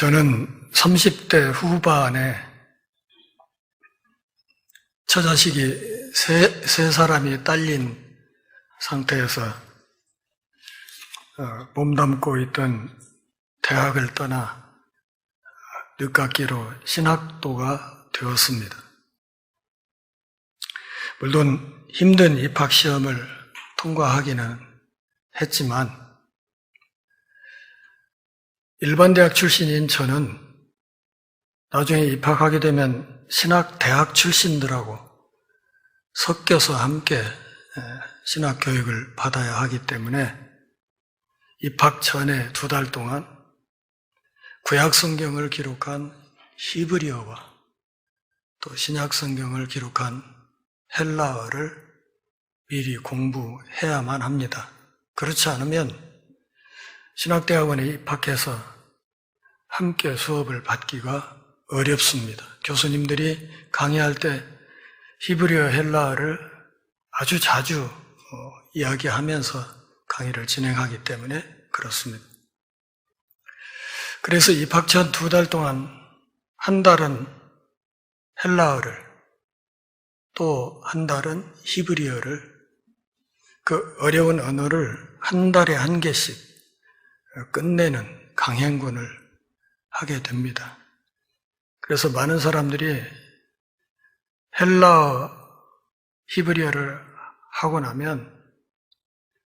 저는 30대 후반에 처자식이 세 사람이 딸린 상태에서 몸담고 있던 대학을 떠나 늦깎이로 신학도가 되었습니다. 물론 힘든 입학시험을 통과하기는 했지만 일반 대학 출신인 저는 나중에 입학하게 되면 신학대학 출신들하고 섞여서 함께 신학교육을 받아야 하기 때문에 입학 전에 2달 동안 구약성경을 기록한 히브리어와 또 신약성경을 기록한 헬라어를 미리 공부해야만 합니다. 그렇지 않으면 신학대학원에 입학해서 함께 수업을 받기가 어렵습니다. 교수님들이 강의할 때 히브리어, 헬라어를 아주 자주 이야기하면서 강의를 진행하기 때문에 그렇습니다. 그래서 입학 전 2달 동안 한 달은 헬라어를 또 한 달은 히브리어를 그 어려운 언어를 한 달에 1개씩 끝내는 강행군을 하게 됩니다. 그래서 많은 사람들이 헬라어, 히브리어를 하고 나면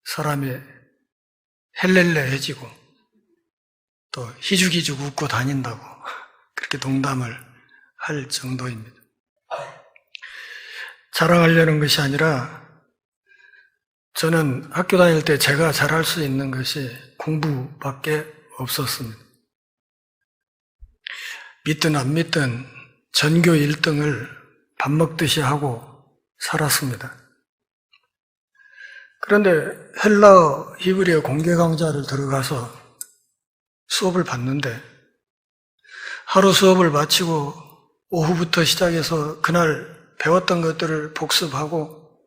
사람이 헬렐레해지고 또 희죽희죽 웃고 다닌다고 그렇게 농담을 할 정도입니다. 자랑하려는 것이 아니라 저는 학교 다닐 때 제가 잘할 수 있는 것이 공부밖에 없었습니다. 믿든 안 믿든 전교 1등을 밥 먹듯이 하고 살았습니다. 그런데 헬라어, 히브리어 공개 강좌를 들어가서 수업을 받는데 하루 수업을 마치고 오후부터 시작해서 그날 배웠던 것들을 복습하고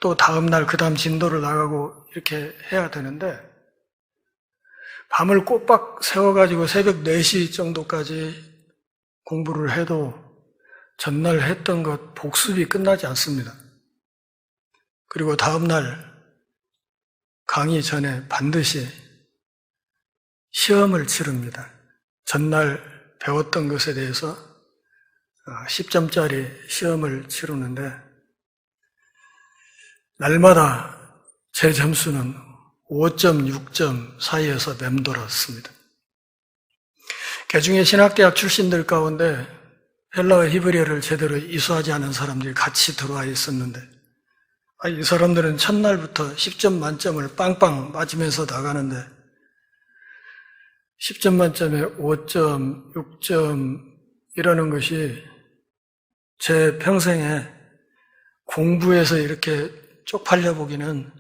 또 다음날 그 다음 진도를 나가고 이렇게 해야 되는데 밤을 꼬박 세워가지고 새벽 4시 정도까지 공부를 해도 전날 했던 것 복습이 끝나지 않습니다. 그리고 다음날 강의 전에 반드시 시험을 치릅니다. 전날 배웠던 것에 대해서 10점짜리 시험을 치르는데 날마다 제 점수는 5점, 6점 사이에서 맴돌았습니다. 개중에 신학대학 출신들 가운데 헬라어 히브리어를 제대로 이수하지 않은 사람들이 같이 들어와 있었는데 이 사람들은 첫날부터 10점 만점을 빵빵 맞으면서 나가는데 10점 만점에 5점, 6점 이러는 것이 제 평생에 공부해서 이렇게 쪽팔려 보기는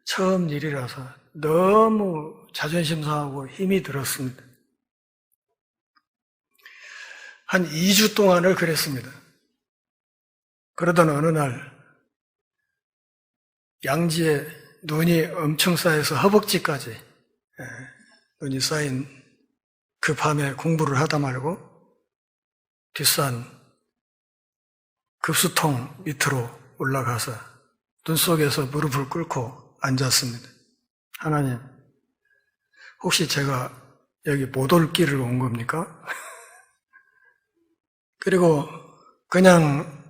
처음 일이라서 너무 자존심 상하고 힘이 들었습니다. 한 2주 동안을 그랬습니다. 그러던 어느 날 양지에 눈이 엄청 쌓여서 허벅지까지 눈이 쌓인 그 밤에 공부를 하다 말고 뒷산 급수통 밑으로 올라가서 눈 속에서 무릎을 꿇고 앉았습니다. 하나님, 혹시 제가 여기 못 올 길을 온 겁니까? 그리고 그냥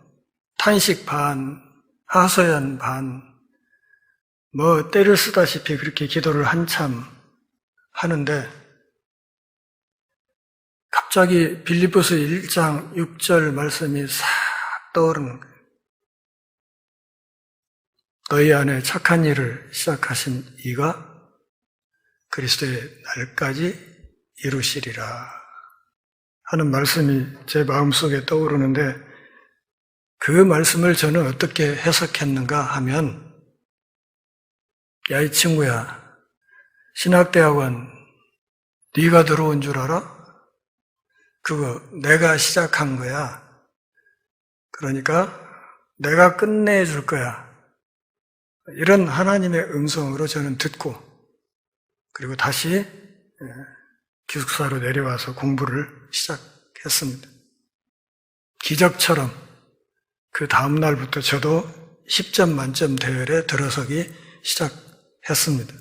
탄식 반, 하소연 반, 때를 쓰다시피 그렇게 기도를 한참 하는데 갑자기 빌립보서 1장 6절 말씀이 싹 떠오르는 거예요. 너희 안에 착한 일을 시작하신 이가 그리스도의 날까지 이루시리라 하는 말씀이 제 마음속에 떠오르는데 그 말씀을 저는 어떻게 해석했는가 하면 야, 이 친구야, 신학대학원 네가 들어온 줄 알아? 그거 내가 시작한 거야. 그러니까 내가 끝내줄 거야. 이런 하나님의 음성으로 저는 듣고 그리고 다시 기숙사로 내려와서 공부를 시작했습니다. 기적처럼 그 다음 날부터 저도 10점 만점 대열에 들어서기 시작했습니다.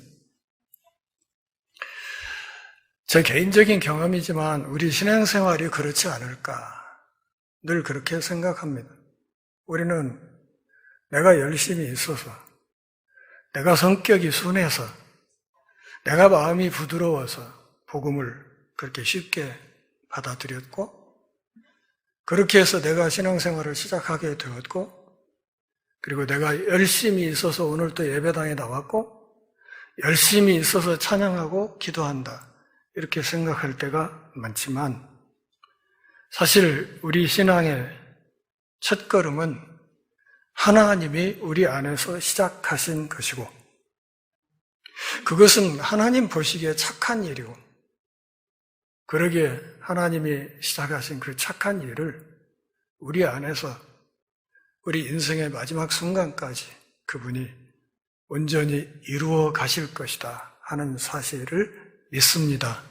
제 개인적인 경험이지만 우리 신앙생활이 그렇지 않을까 늘 그렇게 생각합니다. 우리는 내가 열심히 있어서, 내가 성격이 순해서, 내가 마음이 부드러워서 복음을 그렇게 쉽게 받아들였고, 그렇게 해서 내가 신앙생활을 시작하게 되었고, 그리고 내가 열심히 있어서 오늘 또 예배당에 나왔고, 열심히 있어서 찬양하고 기도한다. 이렇게 생각할 때가 많지만, 사실 우리 신앙의 첫걸음은 하나님이 우리 안에서 시작하신 것이고, 그것은 하나님 보시기에 착한 일이고, 그러기에 하나님이 시작하신 그 착한 일을 우리 안에서 우리 인생의 마지막 순간까지 그분이 온전히 이루어 가실 것이다 하는 사실을 믿습니다.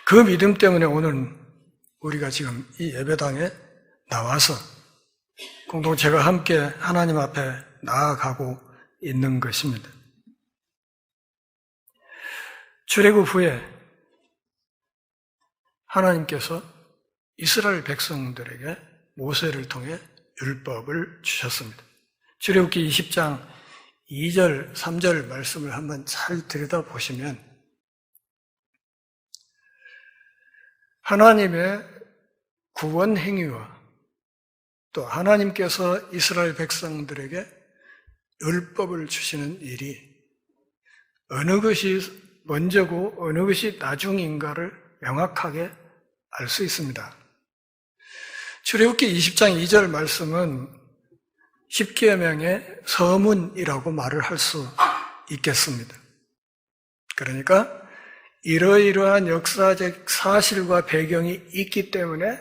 그 믿음 때문에 오늘 우리가 지금 이 예배당에 나와서 공동체가 함께 하나님 앞에 나아가고 있는 것입니다. 출애굽 후에 하나님께서 이스라엘 백성들에게 모세를 통해 율법을 주셨습니다. 출애굽기 20장 2절, 3절 말씀을 한번 잘 들여다보시면 하나님의 구원 행위와 또 하나님께서 이스라엘 백성들에게 율법을 주시는 일이 어느 것이 먼저고 어느 것이 나중인가를 명확하게 알 수 있습니다. 출애굽기 20장 2절 말씀은 십계명의 서문이라고 말을 할 수 있겠습니다. 그러니까 이러이러한 역사적 사실과 배경이 있기 때문에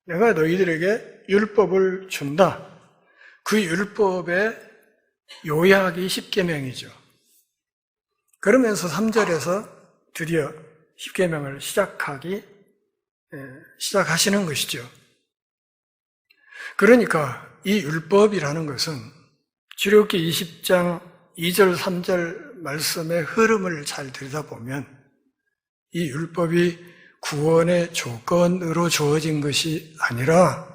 내가 너희들에게 율법을 준다. 그 율법의 요약이 십계명이죠. 그러면서 3절에서 드디어 십계명을 시작하시는 것이죠. 그러니까 이 율법이라는 것은 출애굽기 20장 2절, 3절 말씀의 흐름을 잘 들여다보면 이 율법이 구원의 조건으로 주어진 것이 아니라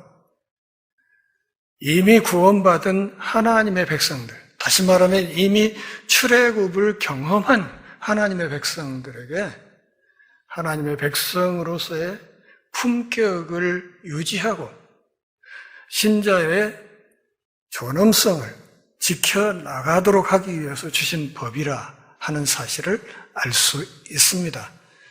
이미 구원받은 하나님의 백성들, 다시 말하면 이미 출애굽을 경험한 하나님의 백성들에게 하나님의 백성으로서의 품격을 유지하고 신자의 존엄성을 지켜나가도록 하기 위해서 주신 법이라 하는 사실을 알 수 있습니다.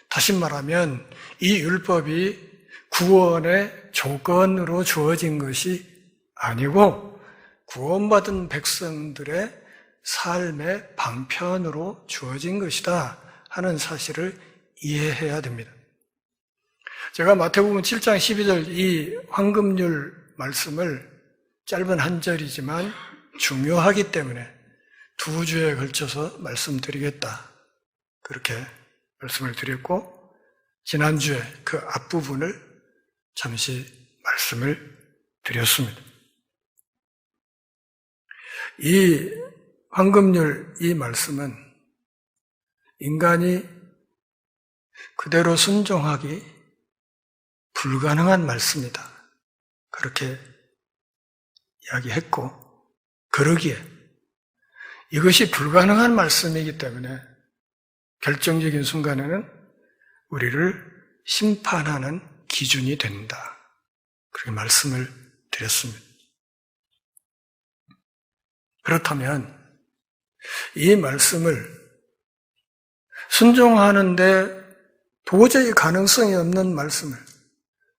다시 말하면 이 율법이 구원의 조건으로 주어진 것이 아니고 구원받은 백성들의 삶의 방편으로 주어진 것이다 하는 사실을 이해해야 됩니다. 제가 마태복음 7장 12절 이 황금률 말씀을 짧은 한 절이지만 중요하기 때문에 2주에 걸쳐서 말씀드리겠다. 그렇게 말씀을 드렸고 지난주에 그 앞부분을 잠시 말씀을 드렸습니다. 이 황금률 이 말씀은 인간이 그대로 순종하기 불가능한 말씀이다. 그렇게 이야기했고 그러기에 이것이 불가능한 말씀이기 때문에 결정적인 순간에는 우리를 심판하는 기준이 된다. 그렇게 말씀을 드렸습니다. 그렇다면 이 말씀을 순종하는데 도저히 가능성이 없는 말씀을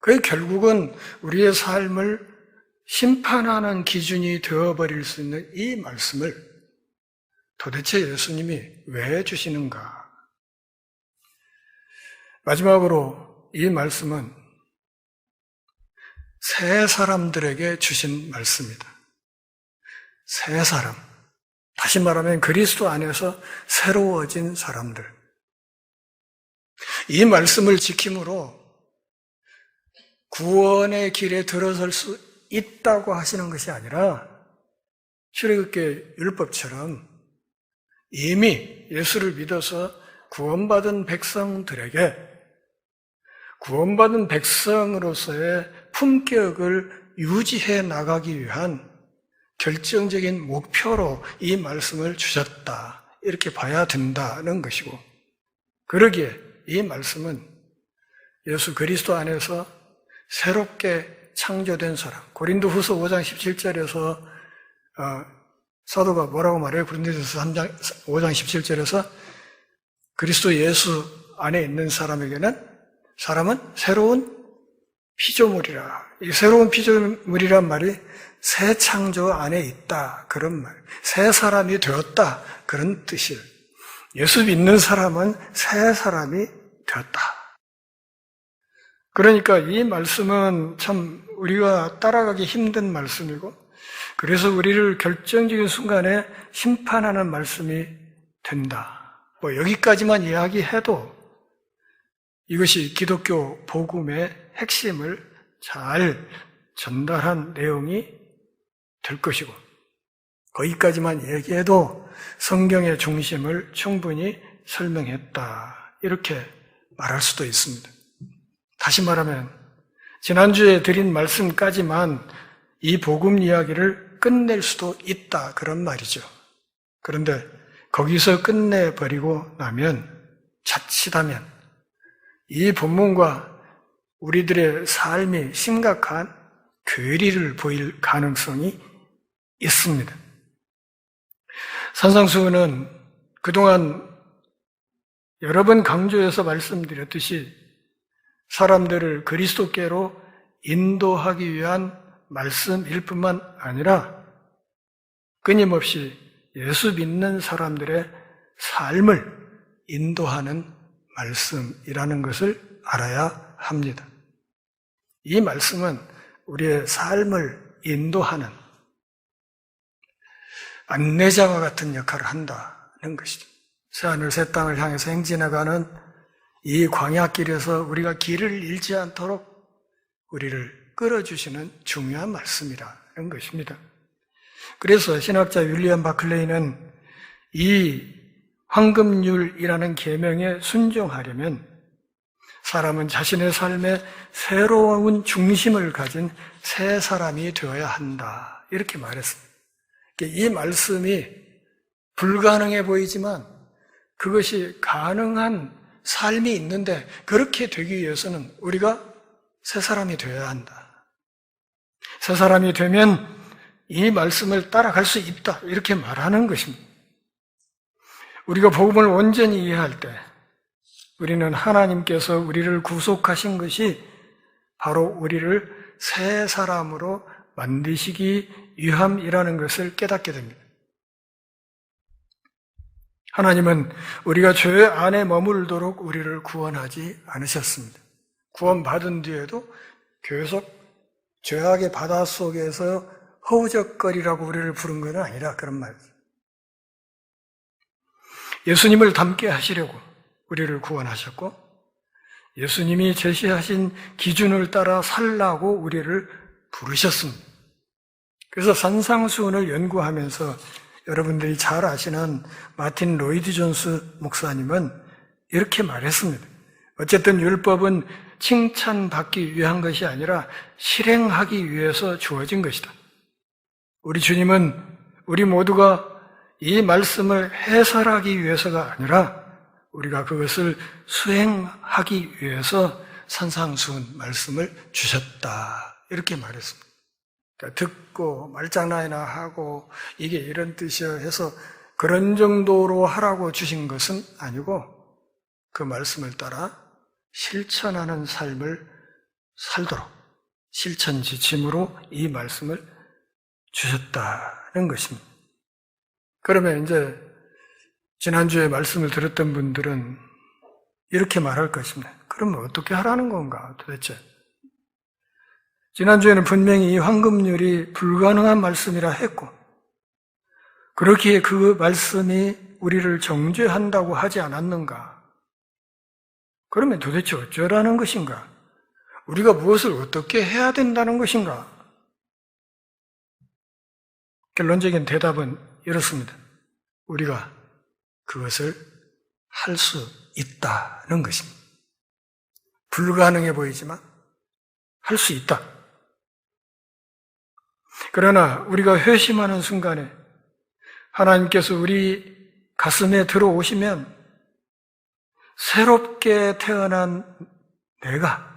그게 결국은 우리의 삶을 심판하는 기준이 되어버릴 수 있는 이 말씀을 도대체 예수님이 왜 주시는가? 마지막으로 이 말씀은 새 사람들에게 주신 말씀이다. 새 사람. 다시 말하면 그리스도 안에서 새로워진 사람들. 이 말씀을 지킴으로 구원의 길에 들어설 수 있다고 하시는 것이 아니라 출애굽기 율법처럼 이미 예수를 믿어서 구원받은 백성들에게 구원받은 백성으로서의 품격을 유지해 나가기 위한 결정적인 목표로 이 말씀을 주셨다. 이렇게 봐야 된다는 것이고, 그러기에 이 말씀은 예수 그리스도 안에서 새롭게 창조된 사람, 고린도후서 5장 17절에서 사도가 뭐라고 말해요? 고린도후서 5장 17절에서 그리스도 예수 안에 있는 사람은 새로운 피조물이라. 이 새로운 피조물이란 말이 새 창조 안에 있다, 그런 말. 새 사람이 되었다, 그런 뜻이에요. 예수 믿는 사람은 새 사람이 되었다. 그러니까 이 말씀은 참 우리가 따라가기 힘든 말씀이고, 그래서 우리를 결정적인 순간에 심판하는 말씀이 된다. 여기까지만 이야기해도 이것이 기독교 복음의 핵심을 잘 전달한 내용이 될 것이고, 거기까지만 얘기해도 성경의 중심을 충분히 설명했다, 이렇게 말할 수도 있습니다. 다시 말하면 지난주에 드린 말씀까지만 이 복음 이야기를 끝낼 수도 있다, 그런 말이죠. 그런데 거기서 끝내버리고 나면, 자칫하면 이 본문과 우리들의 삶이 심각한 괴리를 보일 가능성이 있습니다. 산상수훈은 그동안 여러 번 강조해서 말씀드렸듯이 사람들을 그리스도께로 인도하기 위한 말씀일 뿐만 아니라 끊임없이 예수 믿는 사람들의 삶을 인도하는 말씀이라는 것을 알아야 합니다. 이 말씀은 우리의 삶을 인도하는 안내자와 같은 역할을 한다는 것이죠. 새하늘 새 땅을 향해서 행진해가는 이 광야길에서 우리가 길을 잃지 않도록 우리를 끌어주시는 중요한 말씀이라는 것입니다. 그래서 신학자 윌리엄 바클레이는 이 황금률이라는 계명에 순종하려면 사람은 자신의 삶에 새로운 중심을 가진 새 사람이 되어야 한다, 이렇게 말했습니다. 이 말씀이 불가능해 보이지만 그것이 가능한 삶이 있는데, 그렇게 되기 위해서는 우리가 새 사람이 되어야 한다. 새 사람이 되면 이 말씀을 따라갈 수 있다, 이렇게 말하는 것입니다. 우리가 복음을 온전히 이해할 때 우리는 하나님께서 우리를 구속하신 것이 바로 우리를 새 사람으로 만드시기 위함이라는 것을 깨닫게 됩니다. 하나님은 우리가 죄 안에 머물도록 우리를 구원하지 않으셨습니다. 구원받은 뒤에도 계속 죄악의 바다 속에서 허우적거리라고 우리를 부른 건 아니라, 그런 말이죠. 예수님을 닮게 하시려고 우리를 구원하셨고, 예수님이 제시하신 기준을 따라 살라고 우리를 부르셨습니다. 그래서 산상수훈을 연구하면서 여러분들이 잘 아시는 마틴 로이드 존스 목사님은 이렇게 말했습니다. 어쨌든 율법은 칭찬받기 위한 것이 아니라 실행하기 위해서 주어진 것이다. 우리 주님은 우리 모두가 이 말씀을 해설하기 위해서가 아니라 우리가 그것을 수행하기 위해서 산상수훈 말씀을 주셨다, 이렇게 말했습니다. 그러니까 듣고 말장난이나 하고 이게 이런 뜻이야 해서 그런 정도로 하라고 주신 것은 아니고, 그 말씀을 따라 실천하는 삶을 살도록 실천지침으로 이 말씀을 주셨다는 것입니다. 그러면 이제 지난주에 말씀을 들었던 분들은 이렇게 말할 것입니다. 그러면 어떻게 하라는 건가 도대체? 지난주에는 분명히 이 황금률이 불가능한 말씀이라 했고, 그렇기에 그 말씀이 우리를 정죄한다고 하지 않았는가? 그러면 도대체 어쩌라는 것인가? 우리가 무엇을 어떻게 해야 된다는 것인가? 결론적인 대답은 이렇습니다. 우리가 그것을 할 수 있다는 것입니다. 불가능해 보이지만 할 수 있다. 그러나 우리가 회심하는 순간에 하나님께서 우리 가슴에 들어오시면 새롭게 태어난 내가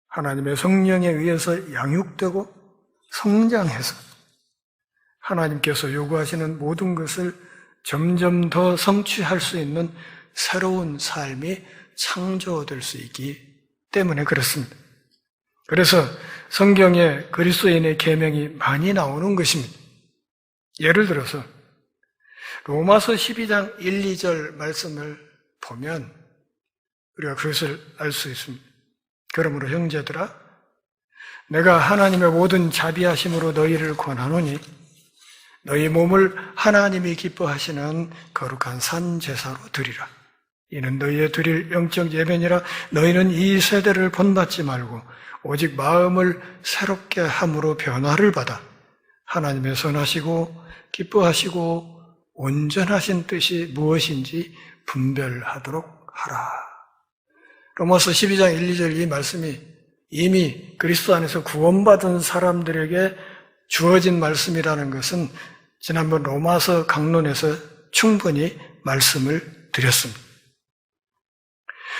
하나님의 성령에 의해서 양육되고 성장해서 하나님께서 요구하시는 모든 것을 점점 더 성취할 수 있는 새로운 삶이 창조될 수 있기 때문에 그렇습니다. 그래서 성경에 그리스도인의 계명이 많이 나오는 것입니다. 예를 들어서 로마서 12장 1, 2절 말씀을 보면 우리가 그것을 알 수 있습니다. 그러므로 형제들아 내가 하나님의 모든 자비하심으로 너희를 권하노니 너희 몸을 하나님이 기뻐하시는 거룩한 산 제사로 드리라. 이는 너희의 드릴 영적 예배니라. 너희는 이 세대를 본받지 말고 오직 마음을 새롭게 함으로 변화를 받아 하나님의 선하시고 기뻐하시고 온전하신 뜻이 무엇인지 분별하도록 하라. 로마서 12장 1, 2절 이 말씀이 이미 그리스도 안에서 구원받은 사람들에게 주어진 말씀이라는 것은 지난번 로마서 강론에서 충분히 말씀을 드렸습니다.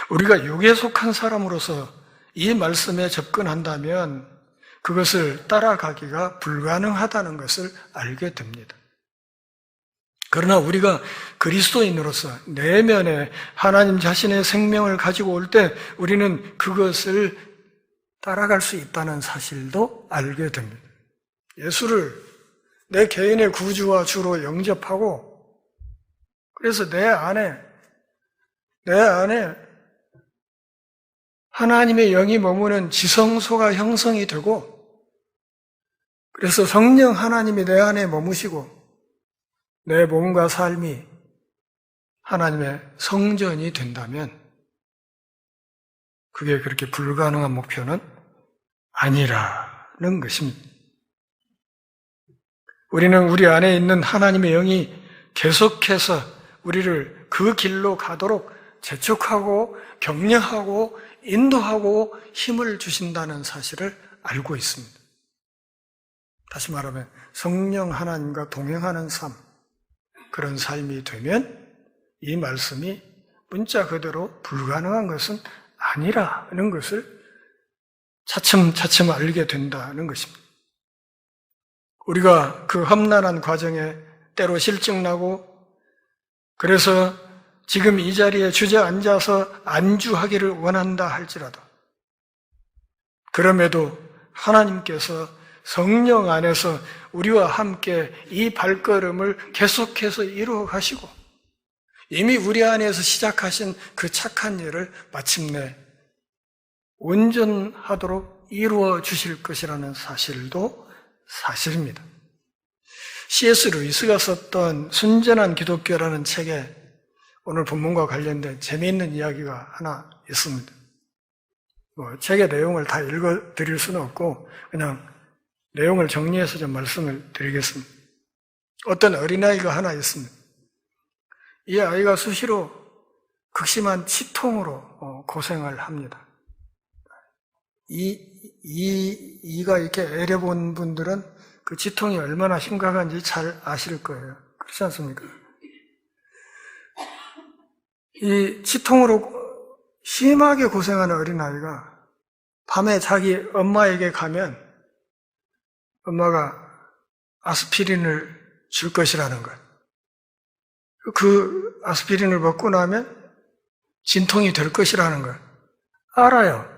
우리가 육에 속한 사람으로서 이 말씀에 접근한다면 그것을 따라가기가 불가능하다는 것을 알게 됩니다. 그러나 우리가 그리스도인으로서 내면에 하나님 자신의 생명을 가지고 올 때 우리는 그것을 따라갈 수 있다는 사실도 알게 됩니다. 예수를 내 개인의 구주와 주로 영접하고 그래서 내 안에 하나님의 영이 머무는 지성소가 형성이 되고 그래서 성령 하나님이 내 안에 머무시고 내 몸과 삶이 하나님의 성전이 된다면 그게 그렇게 불가능한 목표는 아니라는 것입니다. 우리는 우리 안에 있는 하나님의 영이 계속해서 우리를 그 길로 가도록 재촉하고 격려하고 인도하고 힘을 주신다는 사실을 알고 있습니다. 다시 말하면 성령 하나님과 동행하는 삶, 그런 삶이 되면 이 말씀이 문자 그대로 불가능한 것은 아니라는 것을 차츰차츰 알게 된다는 것입니다. 우리가 그 험난한 과정에 때로 실증나고 그래서 지금 이 자리에 주저앉아서 안주하기를 원한다 할지라도 그럼에도 하나님께서 성령 안에서 우리와 함께 이 발걸음을 계속해서 이루어 가시고 이미 우리 안에서 시작하신 그 착한 일을 마침내 온전하도록 이루어 주실 것이라는 사실도 사실입니다. C.S. 루이스가 썼던 순전한 기독교라는 책에 오늘 본문과 관련된 재미있는 이야기가 하나 있습니다. 책의 내용을 다 읽어드릴 수는 없고 그냥 내용을 정리해서 좀 말씀을 드리겠습니다. 어떤 어린아이가 하나 있습니다. 이 아이가 수시로 극심한 치통으로 고생을 합니다. 이가 이렇게 애려본 분들은 그 치통이 얼마나 심각한지 잘 아실 거예요. 그렇지 않습니까? 이 치통으로 심하게 고생하는 어린아이가 밤에 자기 엄마에게 가면 엄마가 아스피린을 줄 것이라는 것. 그 아스피린을 먹고 나면 진통이 될 것이라는 것. 알아요.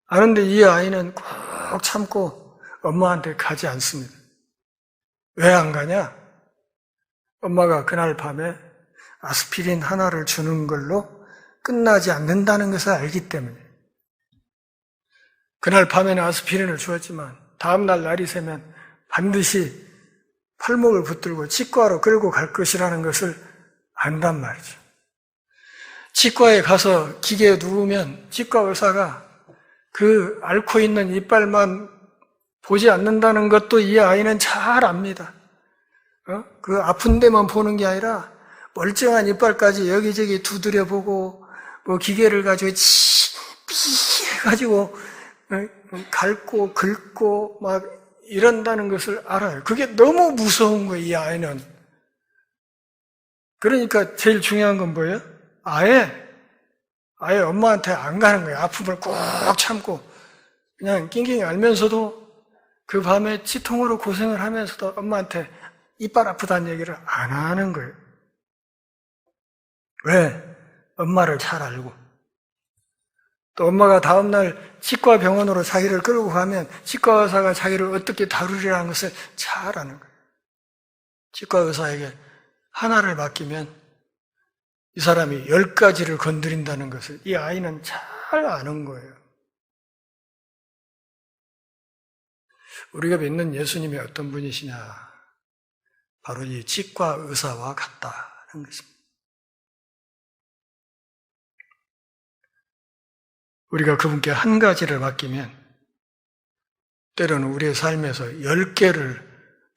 아는데 이 아이는 꼭 참고 엄마한테 가지 않습니다. 왜 안 가냐? 엄마가 그날 밤에 아스피린 하나를 주는 걸로 끝나지 않는다는 것을 알기 때문에. 그날 밤에는 아스피린을 주었지만 다음날 날이 새면 반드시 팔목을 붙들고 치과로 끌고 갈 것이라는 것을 안단 말이죠. 치과에 가서 기계에 누우면 치과 의사가 그 앓고 있는 이빨만 보지 않는다는 것도 이 아이는 잘 압니다. 그 아픈 데만 보는 게 아니라 멀쩡한 이빨까지 여기저기 두드려보고 뭐 기계를 가지고 해가지고 갈고 긁고 막 이런다는 것을 알아요. 그게 너무 무서운 거예요, 이 아이는. 그러니까 제일 중요한 건 뭐예요? 아예 엄마한테 안 가는 거예요. 아픔을 꾹 참고 그냥 낑낑 앓면서도 그 밤에 치통으로 고생을 하면서도 엄마한테 이빨 아프다는 얘기를 안 하는 거예요. 왜? 엄마를 잘 알고. 또 엄마가 다음날 치과 병원으로 자기를 끌고 가면 치과 의사가 자기를 어떻게 다루리라는 것을 잘 아는 거예요. 치과 의사에게 하나를 맡기면 이 사람이 10가지를 건드린다는 것을 이 아이는 잘 아는 거예요. 우리가 믿는 예수님이 어떤 분이시냐? 바로 이 치과 의사와 같다는 것입니다. 우리가 그분께 한 가지를 맡기면 때로는 우리의 삶에서 10개를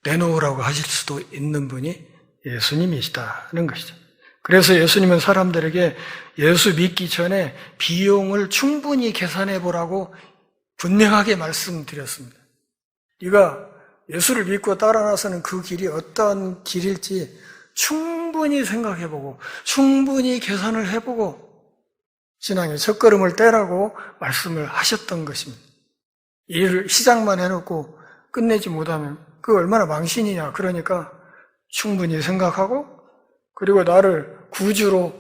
내놓으라고 하실 수도 있는 분이 예수님이시다는 것이죠. 그래서 예수님은 사람들에게 예수 믿기 전에 비용을 충분히 계산해 보라고 분명하게 말씀드렸습니다. 네가 예수를 믿고 따라 나서는 그 길이 어떤 길일지 충분히 생각해보고 충분히 계산을 해보고 신앙의 첫걸음을 떼라고 말씀을 하셨던 것입니다. 일을 시작만 해놓고 끝내지 못하면 그거 얼마나 망신이냐. 그러니까 충분히 생각하고 그리고 나를 구주로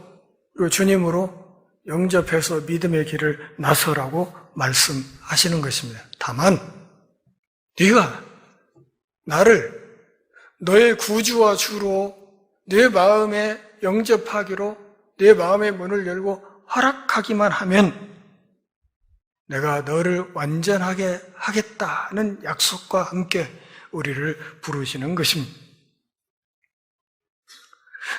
그리고 주님으로 영접해서 믿음의 길을 나서라고 말씀하시는 것입니다. 다만 네가 나를 너의 구주와 주로 내 마음에 영접하기로 내 마음의 문을 열고 허락하기만 하면 내가 너를 완전하게 하겠다는 약속과 함께 우리를 부르시는 것입니다.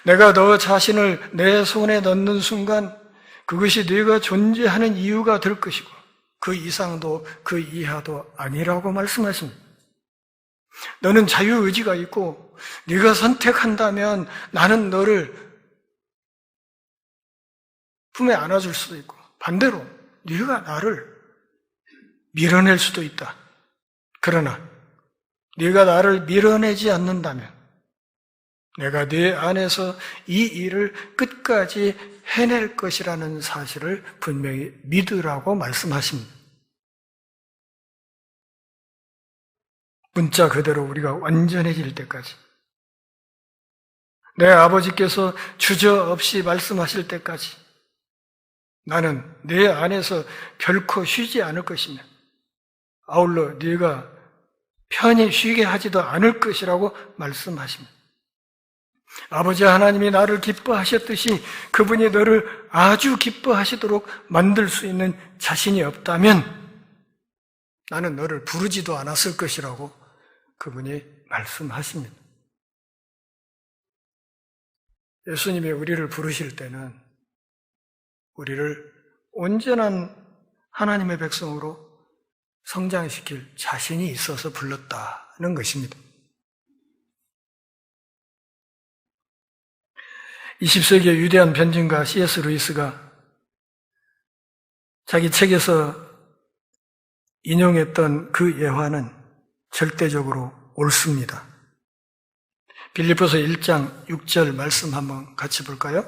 내가 너 자신을 내 손에 넣는 순간 그것이 네가 존재하는 이유가 될 것이고 그 이상도 그 이하도 아니라고 말씀하십니다. 너는 자유의지가 있고 네가 선택한다면 나는 너를 품에 안아줄 수도 있고 반대로 네가 나를 밀어낼 수도 있다. 그러나 네가 나를 밀어내지 않는다면 내가 네 안에서 이 일을 끝까지 해낼 것이라는 사실을 분명히 믿으라고 말씀하십니다. 문자 그대로 우리가 완전해질 때까지 내 아버지께서 주저없이 말씀하실 때까지 나는 내 안에서 결코 쉬지 않을 것이며 아울러 네가 편히 쉬게 하지도 않을 것이라고 말씀하십니다. 아버지 하나님이 나를 기뻐하셨듯이 그분이 너를 아주 기뻐하시도록 만들 수 있는 자신이 없다면 나는 너를 부르지도 않았을 것이라고 그분이 말씀하십니다. 예수님이 우리를 부르실 때는 우리를 온전한 하나님의 백성으로 성장시킬 자신이 있어서 불렀다는 것입니다. 20세기의 위대한 변증가 C.S. 루이스가 자기 책에서 인용했던 그 예화는 절대적으로 옳습니다. 빌립보서 1장 6절 말씀 한번 같이 볼까요?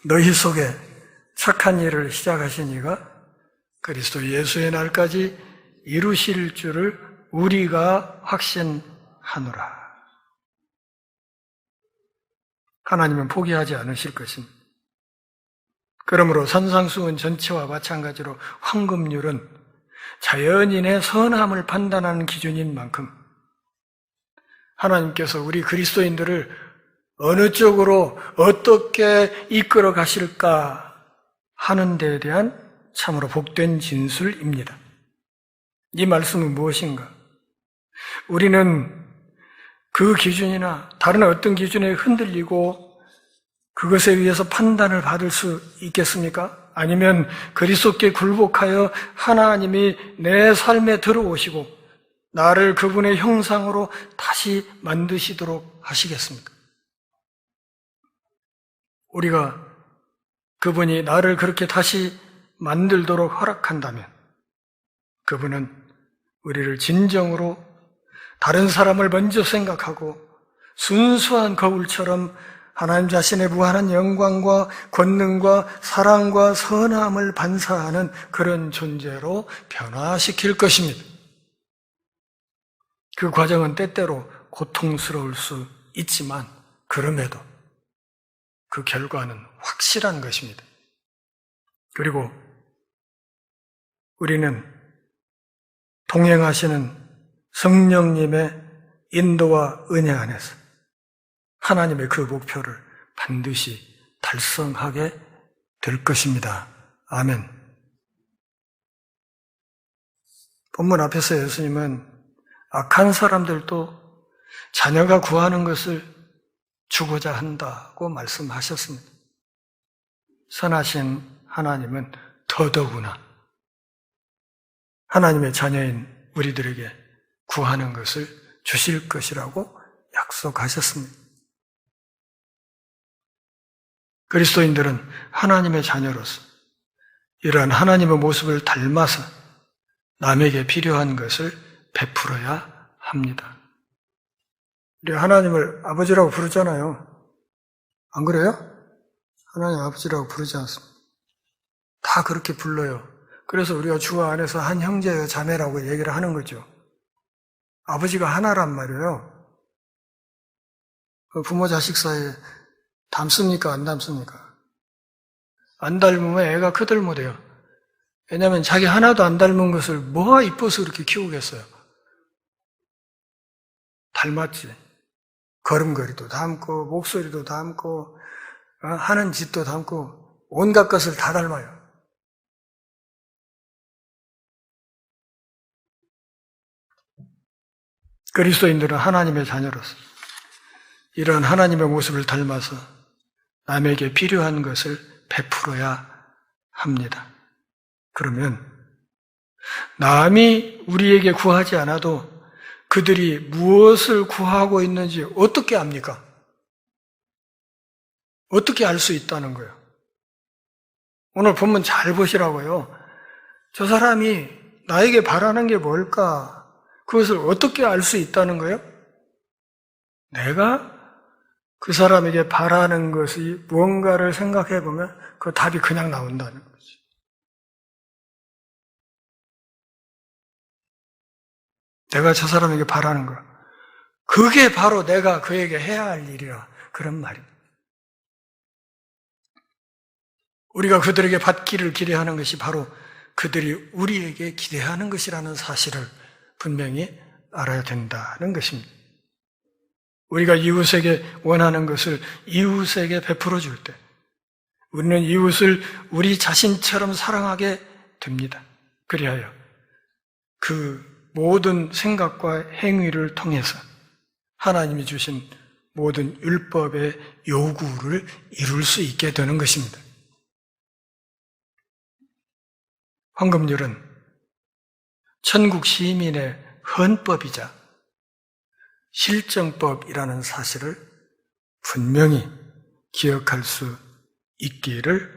너희 속에 착한 일을 시작하신 이가 그리스도 예수의 날까지 이루실 줄을 우리가 확신하노라. 하나님은 포기하지 않으실 것입니다. 그러므로 산상수훈 전체와 마찬가지로 황금률은 자연인의 선함을 판단하는 기준인 만큼 하나님께서 우리 그리스도인들을 어느 쪽으로 어떻게 이끌어 가실까 하는 데에 대한 참으로 복된 진술입니다. 이 말씀은 무엇인가? 우리는 그 기준이나 다른 어떤 기준에 흔들리고 그것에 의해서 판단을 받을 수 있겠습니까? 아니면 그리스도께 굴복하여 하나님이 내 삶에 들어오시고 나를 그분의 형상으로 다시 만드시도록 하시겠습니까? 우리가 그분이 나를 그렇게 다시 만들도록 허락한다면 그분은 우리를 진정으로 다른 사람을 먼저 생각하고 순수한 거울처럼 하나님 자신의 무한한 영광과 권능과 사랑과 선함을 반사하는 그런 존재로 변화시킬 것입니다. 그 과정은 때때로 고통스러울 수 있지만 그럼에도 그 결과는 확실한 것입니다. 그리고 우리는 동행하시는 성령님의 인도와 은혜 안에서 하나님의 그 목표를 반드시 달성하게 될 것입니다. 아멘. 본문 앞에서 예수님은 악한 사람들도 자녀가 구하는 것을 주고자 한다고 말씀하셨습니다. 선하신 하나님은 더더구나 하나님의 자녀인 우리들에게 구하는 것을 주실 것이라고 약속하셨습니다. 그리스도인들은 하나님의 자녀로서 이러한 하나님의 모습을 닮아서 남에게 필요한 것을 베풀어야 합니다. 우리 하나님을 아버지라고 부르잖아요. 안 그래요? 하나님 아버지라고 부르지 않습니다. 다 그렇게 불러요. 그래서 우리가 주 안에서 한 형제여 자매라고 얘기를 하는 거죠. 아버지가 하나란 말이에요. 부모 자식 사이에 닮습니까? 안 닮습니까? 안 닮으면 애가 크들못해요. 왜냐하면 자기 하나도 안 닮은 것을 뭐가 이뻐서 그렇게 키우겠어요. 닮았지. 걸음걸이도 닮고 목소리도 닮고 하는 짓도 닮고 온갖 것을 다 닮아요. 그리스도인들은 하나님의 자녀로서 이런 하나님의 모습을 닮아서 남에게 필요한 것을 베풀어야 합니다. 그러면 남이 우리에게 구하지 않아도 그들이 무엇을 구하고 있는지 어떻게 압니까? 어떻게 알 수 있다는 거예요? 오늘 본문 잘 보시라고요. 저 사람이 나에게 바라는 게 뭘까? 그것을 어떻게 알 수 있다는 거예요? 내가 그 사람에게 바라는 것이 무언가를 생각해 보면 그 답이 그냥 나온다는 거지. 내가 저 사람에게 바라는 거. 그게 바로 내가 그에게 해야 할 일이라. 그런 말입니다. 우리가 그들에게 받기를 기대하는 것이 바로 그들이 우리에게 기대하는 것이라는 사실을 분명히 알아야 된다는 것입니다. 우리가 이웃에게 원하는 것을 이웃에게 베풀어 줄 때 우리는 이웃을 우리 자신처럼 사랑하게 됩니다. 그리하여 그 모든 생각과 행위를 통해서 하나님이 주신 모든 율법의 요구를 이룰 수 있게 되는 것입니다. 황금률은 천국 시민의 헌법이자 실정법이라는 사실을 분명히 기억할 수 있기를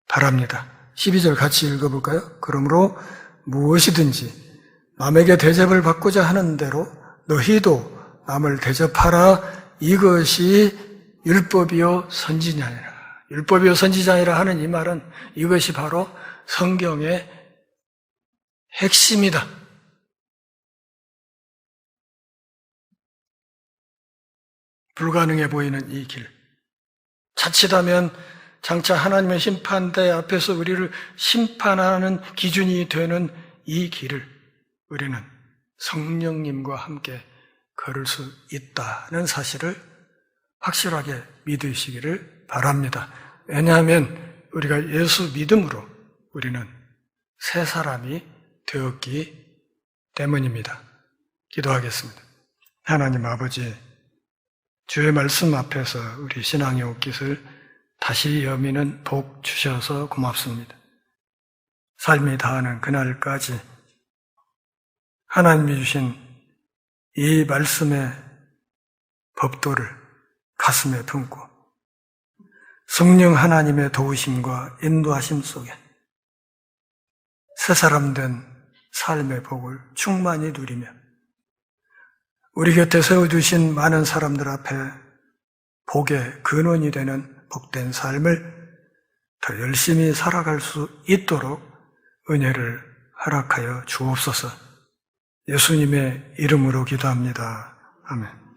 바랍니다. 12절 같이 읽어볼까요? 그러므로 무엇이든지 남에게 대접을 받고자 하는 대로 너희도 남을 대접하라. 이것이 율법이요 선지자니라. 율법이요 선지자니라 하는 이 말은 이것이 바로 성경의 핵심이다. 불가능해 보이는 이 길. 자칫하면 장차 하나님의 심판대 앞에서 우리를 심판하는 기준이 되는 이 길을 우리는 성령님과 함께 걸을 수 있다는 사실을 확실하게 믿으시기를 바랍니다. 왜냐하면 우리가 예수 믿음으로 우리는 새 사람이 되었기 때문입니다. 기도하겠습니다. 하나님 아버지, 주의 말씀 앞에서 우리 신앙의 옷깃을 다시 여미는 복 주셔서 고맙습니다. 삶이 다하는 그날까지 하나님이 주신 이 말씀의 법도를 가슴에 품고 성령 하나님의 도우심과 인도하심 속에 새 사람 된 삶의 복을 충만히 누리며 우리 곁에 세워주신 많은 사람들 앞에 복의 근원이 되는 복된 삶을 더 열심히 살아갈 수 있도록 은혜를 허락하여 주옵소서. 예수님의 이름으로 기도합니다. 아멘.